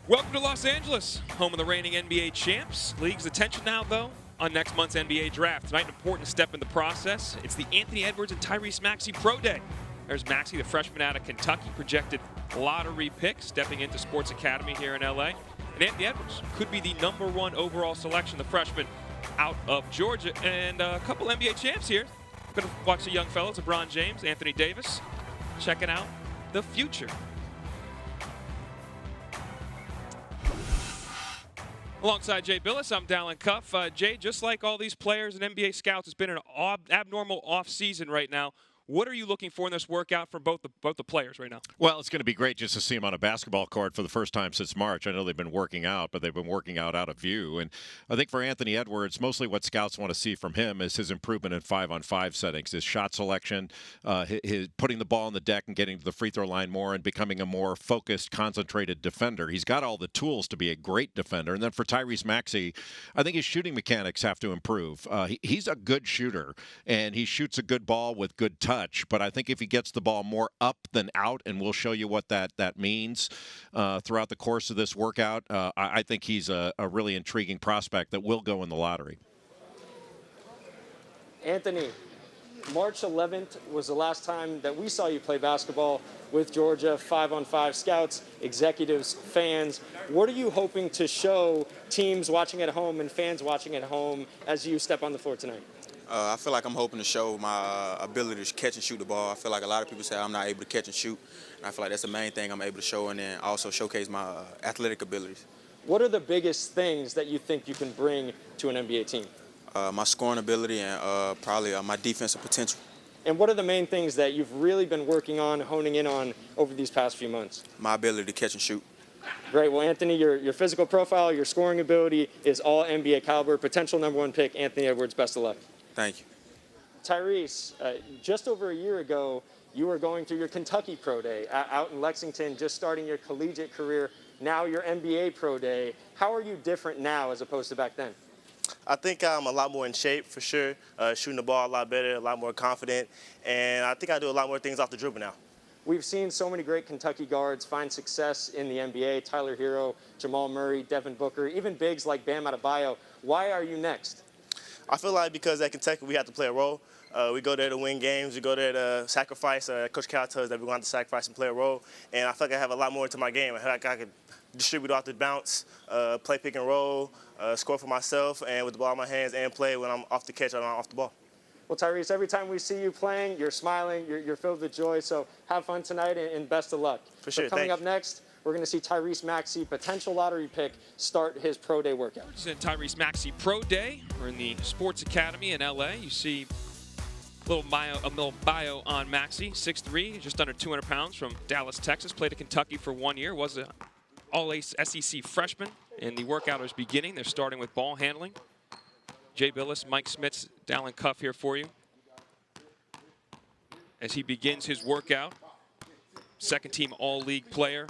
Welcome to Los Angeles, home of the reigning NBA champs. League's attention now, though, on next month's NBA draft. Tonight, an important step in the process. It's the Anthony Edwards and Tyrese Maxey Pro Day. There's Maxey, the freshman out of Kentucky, projected lottery pick, stepping into Sports Academy here in LA. And Anthony Edwards could be the #1 overall selection, the freshman out of Georgia. And a couple NBA champs here. We're going to watch the young fellows, LeBron James, Anthony Davis, checking out the future. Alongside Jay Billis, I'm Dallin Cuff. Jay, just like all these players and NBA scouts, it's been an abnormal off-season right now. What are you looking for in this workout from both the players right now? Well, it's going to be great just to see them on a basketball court for the first time since March. I know they've been working out, but they've been working out of view. And I think for Anthony Edwards, mostly what scouts want to see from him is his improvement in 5-on-5 settings, his shot selection, his putting the ball on the deck and getting to the free throw line more and becoming a more focused, concentrated defender. He's got all the tools to be a great defender. And then for Tyrese Maxey, I think his shooting mechanics have to improve. He's a good shooter, and he shoots a good ball with good touch. But I think if he gets the ball more up than out, and we'll show you what that means throughout the course of this workout, I think he's a really intriguing prospect that will go in the lottery. Anthony, March 11th was the last time that we saw you play basketball with Georgia, 5-on-5 scouts, executives, fans. What are you hoping to show teams watching at home and fans watching at home as you step on the floor tonight? I feel like I'm hoping to show my ability to catch and shoot the ball. I feel like a lot of people say I'm not able to catch and shoot, and I feel like that's the main thing I'm able to show, and then also showcase my athletic abilities. What are the biggest things that you think you can bring to an NBA team? My scoring ability and probably my defensive potential. And what are the main things that you've really been working on, honing in on over these past few months? My ability to catch and shoot. Great. Well, Anthony, your physical profile, your scoring ability is all NBA caliber. Potential #1 pick, Anthony Edwards. Best of luck. Thank you. Tyrese, just over a year ago, you were going through your Kentucky Pro Day out in Lexington, just starting your collegiate career. Now your NBA Pro Day. How are you different now as opposed to back then? I think I'm a lot more in shape for sure, shooting the ball a lot better, a lot more confident, and I think I do a lot more things off the dribble now. We've seen so many great Kentucky guards find success in the NBA, Tyler Hero, Jamal Murray, Devin Booker, even bigs like Bam Adebayo. Why are you next? I feel like because at Kentucky we have to play a role. We go there to win games. We go there to sacrifice. Coach Cal tells us that we want to sacrifice and play a role. And I feel like I have a lot more to my game. I feel like I could distribute off the bounce, play pick and roll, score for myself, and with the ball in my hands, and play when I'm off the catch or I'm off the ball. Well, Tyrese, every time we see you playing, you're smiling, you're filled with joy. So have fun tonight and best of luck. For sure. Coming up next, we're going to see Tyrese Maxey, potential lottery pick, start his Pro Day workout. It's in Tyrese Maxey Pro Day. We're in the Sports Academy in LA. You see a little bio on Maxey, 6'3", just under 200 pounds, from Dallas, Texas. Played at Kentucky for 1 year. Was an all-ace SEC freshman in the workout is beginning. They're starting with ball handling. Jay Billis, Mike Smits, Dallin Cuff here for you as he begins his workout. Second-team All-League player.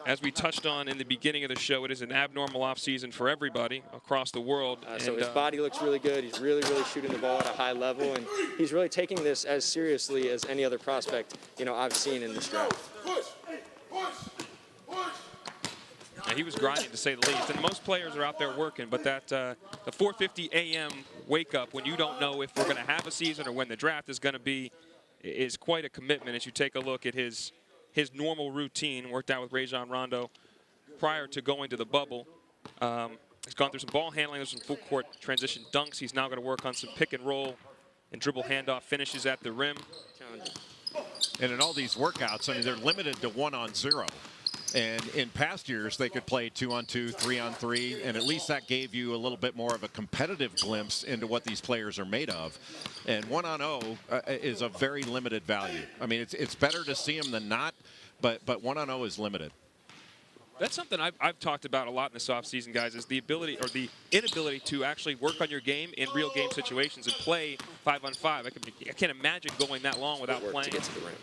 As we touched on in the beginning of the show, it is an abnormal offseason for everybody across the world. So his body looks really good. He's really shooting the ball at a high level, and he's really taking this as seriously as any other prospect I've seen in this draft. Now, he was grinding, to say the least, and most players are out there working, but that the 4:50 a.m. wake-up when you don't know if we're going to have a season or when the draft is going to be is quite a commitment as you take a look at his normal routine, worked out with Rajon Rondo prior to going to the bubble. He's gone through some ball handling, there's some full court transition dunks. He's now going to work on some pick and roll and dribble handoff finishes at the rim. And in all these workouts, I mean, they're limited to 1-on-0. And in past years, they could play 2-on-2, 3-on-3, and at least that gave you a little bit more of a competitive glimpse into what these players are made of. And 1-on-0 is a very limited value. I mean, it's better to see them than not, but 1-on-0 is limited. That's something I've talked about a lot in this offseason, guys, is the ability or the inability to actually work on your game in real game situations and play 5-on-5. I can't imagine going that long without playing. To get to the rim.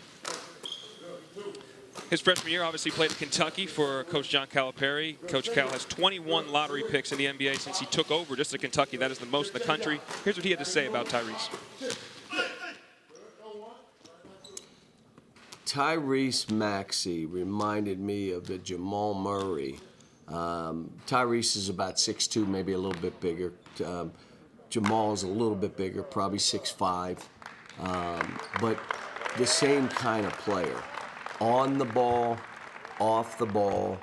His freshman year, obviously played at Kentucky for Coach John Calipari. Coach Cal has 21 lottery picks in the NBA since he took over just at Kentucky. That is the most in the country. Here's what he had to say about Tyrese. Tyrese Maxey reminded me of the Jamal Murray. Tyrese is about 6'2", maybe a little bit bigger. Jamal is a little bit bigger, probably 6'5", but the same kind of player. On the ball, off the ball,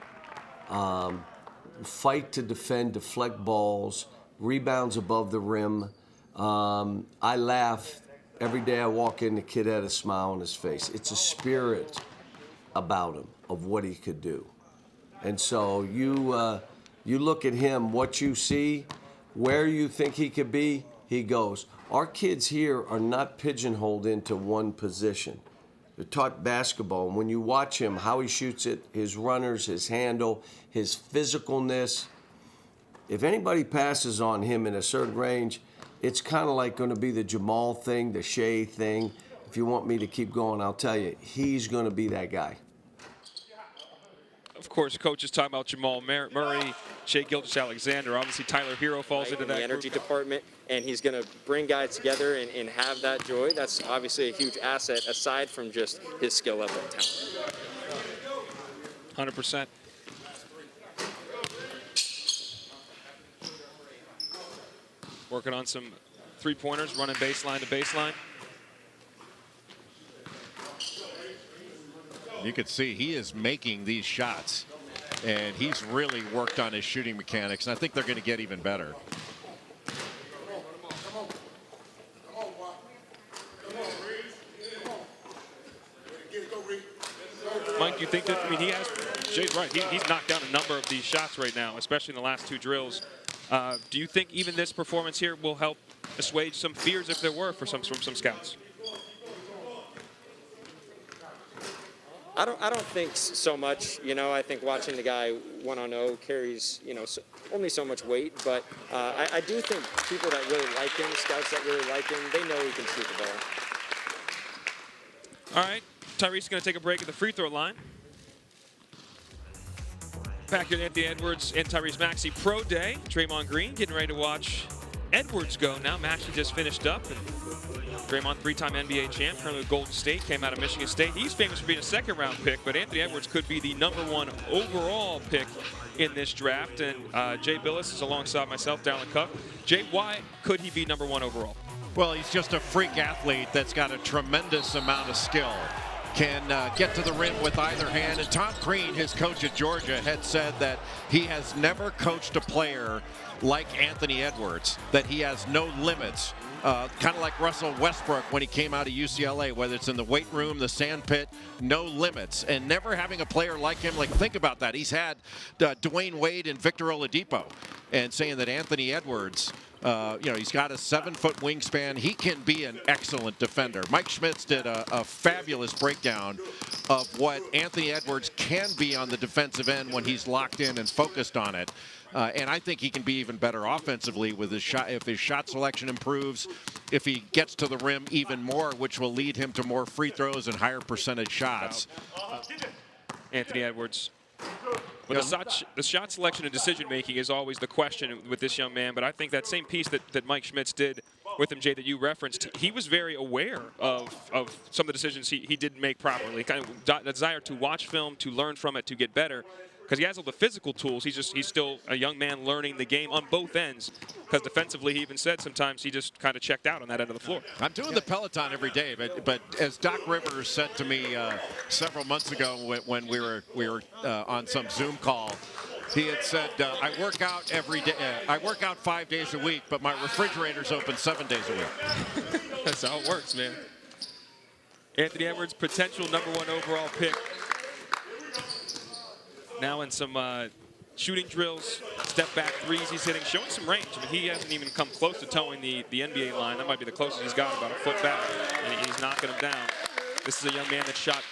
fight to defend, deflect balls, rebounds above the rim. I laugh every day I walk in, the kid had a smile on his face. It's a spirit about him of what he could do. And so you look at him, what you see, where you think he could be, he goes. Our kids here are not pigeonholed into one position. They're taught basketball, and when you watch him, how he shoots it, his runners, his handle, his physicalness, if anybody passes on him in a certain range, it's kind of like going to be the Jamal thing, the Shea thing. If you want me to keep going, I'll tell you, he's going to be that guy. Of course, coach is talking about Jamal Murray, Shea Gilgeous-Alexander. Obviously, Tyler Hero falls into that the energy group. department, and he's going to bring guys together and have that joy. That's obviously a huge asset aside from just his skill level and talent. 100%. Working on some three-pointers, running baseline to baseline. You can see he is making these shots, and he's really worked on his shooting mechanics, and I think they're going to get even better. Mike, you think that, I mean, he has, Jay's right, he's knocked down a number of these shots right now, especially in the last two drills. Do you think even this performance here will help assuage some fears, if there were, from some scouts? I don't think so much. You know, I think watching the guy 1-on-0 carries, you know, only so much weight. But I do think people that really like him, scouts that really like him, they know he can shoot the ball. All right, Tyrese is going to take a break at the free throw line. Back here at Anthony Edwards and Tyrese Maxey Pro Day. Draymond Green getting ready to watch Edwards go now. Maxey just finished up. And Draymond, three-time NBA champ, currently with Golden State, came out of Michigan State. He's famous for being a second-round pick, but Anthony Edwards could be the #1 overall pick in this draft. And Jay Billis is alongside myself, Darren Cup. Jay, why could he be #1 overall? Well, he's just a freak athlete that's got a tremendous amount of skill. Can get to the rim with either hand. And Tom Crean, his coach at Georgia, had said that he has never coached a player like Anthony Edwards, that he has no limits. Kind of like Russell Westbrook when he came out of UCLA, whether it's in the weight room, the sand pit, no limits. And never having a player like him, like think about that. He's had Dwayne Wade and Victor Oladipo, and saying that Anthony Edwards, you know, he's got a 7-foot wingspan. He can be an excellent defender. Mike Schmitz did a fabulous breakdown of what Anthony Edwards can be on the defensive end when he's locked in and focused on it. And I think he can be even better offensively with his shot, if his shot selection improves, if he gets to the rim even more, which will lead him to more free throws and higher percentage shots. Anthony Edwards. But the shot selection and decision-making is always the question with this young man, but I think that same piece that Mike Schmitz did with him, Jay, that you referenced, he was very aware of some of the decisions he didn't make properly, kind of desire to watch film, to learn from it, to get better. Because he has all the physical tools, he's still a young man learning the game on both ends. Because defensively, he even said sometimes he just kind of checked out on that end of the floor. I'm doing the Peloton every day, but as Doc Rivers said to me several months ago when we were on some Zoom call, he had said, I work out every day. I work out 5 days a week, but my refrigerator's open 7 days a week. That's how it works, man. Anthony Edwards, potential #1 overall pick. Now in some shooting drills, step back threes he's hitting, showing some range. I mean, he hasn't even come close to towing the NBA line. That might be the closest he's got, about a foot back, and he's knocking him down. This is a young man that shot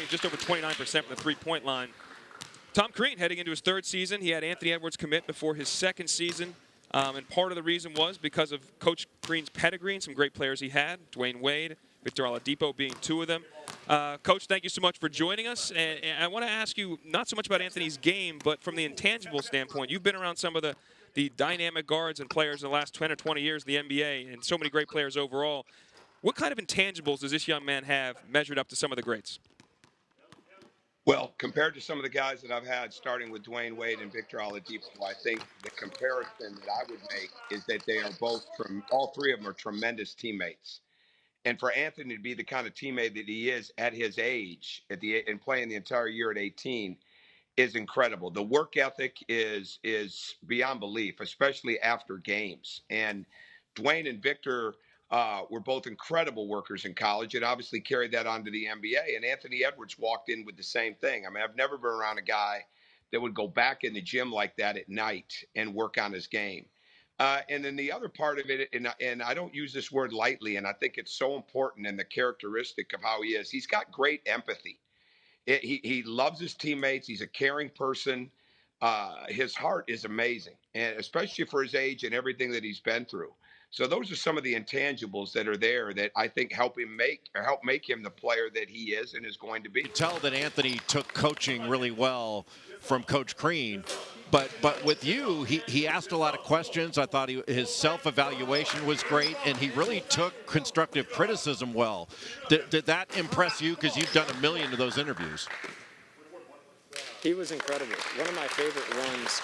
just over 29% from the three-point line. Tom Crean heading into his 3rd season. He had Anthony Edwards commit before his 2nd season. And part of the reason was because of Coach Crean's pedigree and some great players he had, Dwayne Wade, Victor Oladipo being 2 of them. Coach, thank you so much for joining us. And I want to ask you not so much about Anthony's game, but from the intangible standpoint. You've been around some of the dynamic guards and players in the last 10 or 20 years in the NBA, and so many great players overall. What kind of intangibles does this young man have measured up to some of the greats? Well, compared to some of the guys that I've had, starting with Dwayne Wade and Victor Oladipo, I think the comparison that I would make is that they are both from all three of them are tremendous teammates. And for Anthony to be the kind of teammate that he is at his age, and playing the entire year at 18, is incredible. The work ethic is beyond belief, especially after games. And Dwayne and Victor were both incredible workers in college, and obviously carried that on to the NBA. And Anthony Edwards walked in with the same thing. I mean, I've never been around a guy that would go back in the gym like that at night and work on his game. And then the other part of it, and I don't use this word lightly, and I think it's so important in the characteristic of how he is. He's got great empathy. He loves his teammates. He's a caring person. His heart is amazing, and especially for his age and everything that he's been through. So those are some of the intangibles that are there that I think help make him the player that he is and is going to be. You tell that Anthony took coaching really well from Coach Crean. But with you, he asked a lot of questions. I thought his self-evaluation was great, and he really took constructive criticism well. Did that impress you? Because you've done a million of those interviews. He was incredible. One of my favorite ones,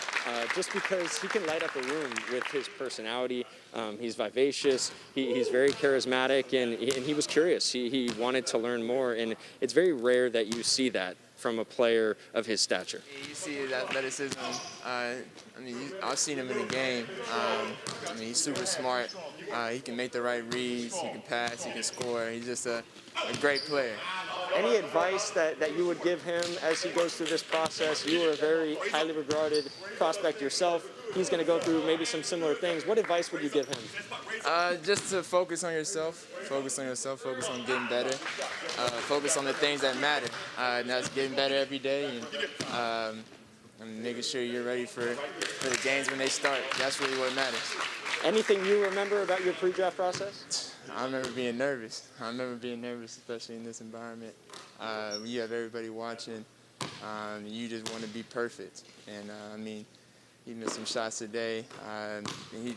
just because he can light up a room with his personality. He's vivacious. He's very charismatic, and he was curious. He wanted to learn more, and it's very rare that you see that from a player of his stature. You see his athleticism. I've seen him in the game. He's super smart. He can make the right reads. He can pass. He can score. He's just a great player. Any advice that you would give him as he goes through this process? You were a very highly regarded prospect yourself. He's going to go through maybe some similar things. What advice would you give him? Just to focus on yourself. Focus on yourself. Focus on getting better. Focus on the things that matter. And that's getting better every day and making sure you're ready for the games when they start. That's really what matters. Anything you remember about your pre-draft process? I remember being nervous. Especially in this environment. You have everybody watching. You just want to be perfect. And he missed some shots today.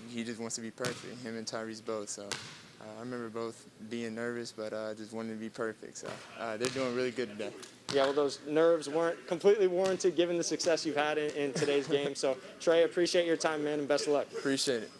He just wants to be perfect. Him and Tyrese both. So I remember both being nervous, but just wanting to be perfect. So they're doing really good today. Yeah, well, those nerves weren't completely warranted given the success you've had in today's game. So, Trae, appreciate your time, man, and best of luck. Appreciate it.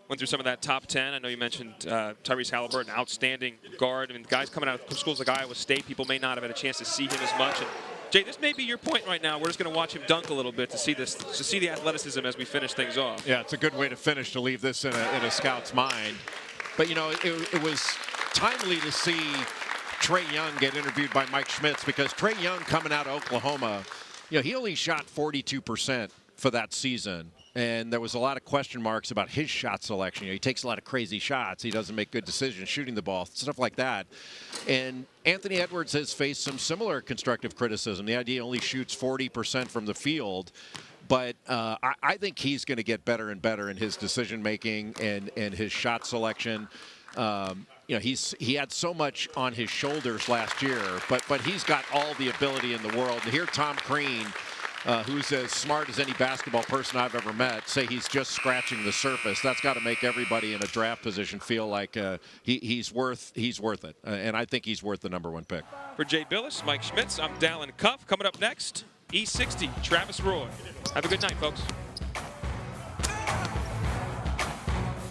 Went through some of that top 10. I know you mentioned Tyrese Halliburton, outstanding guard. I mean, guys coming out of schools like Iowa State, people may not have had a chance to see him as much. And Jay, this may be your point right now. We're just going to watch him dunk a little bit to see the athleticism as we finish things off. Yeah, it's a good way to finish, to leave this in a scout's mind. But, it was timely to see Trae Young get interviewed by Mike Schmitz, because Trae Young, coming out of Oklahoma, he only shot 42% for that season. And there was a lot of question marks about his shot selection. He takes a lot of crazy shots. He doesn't make good decisions shooting the ball, stuff like that. And Anthony Edwards has faced some similar constructive criticism. The idea only shoots 40% from the field. But I think he's going to get better and better in his decision-making and his shot selection. He had so much on his shoulders last year, but he's got all the ability in the world. And here Tom Crean, who's as smart as any basketball person I've ever met, say he's just scratching the surface. That's got to make everybody in a draft position feel like he's worth it. And I think he's worth the #1 pick. For Jay Billis, Mike Schmitz, I'm Dallin Cuff. Coming up next, E60, Travis Roy. Have a good night, folks.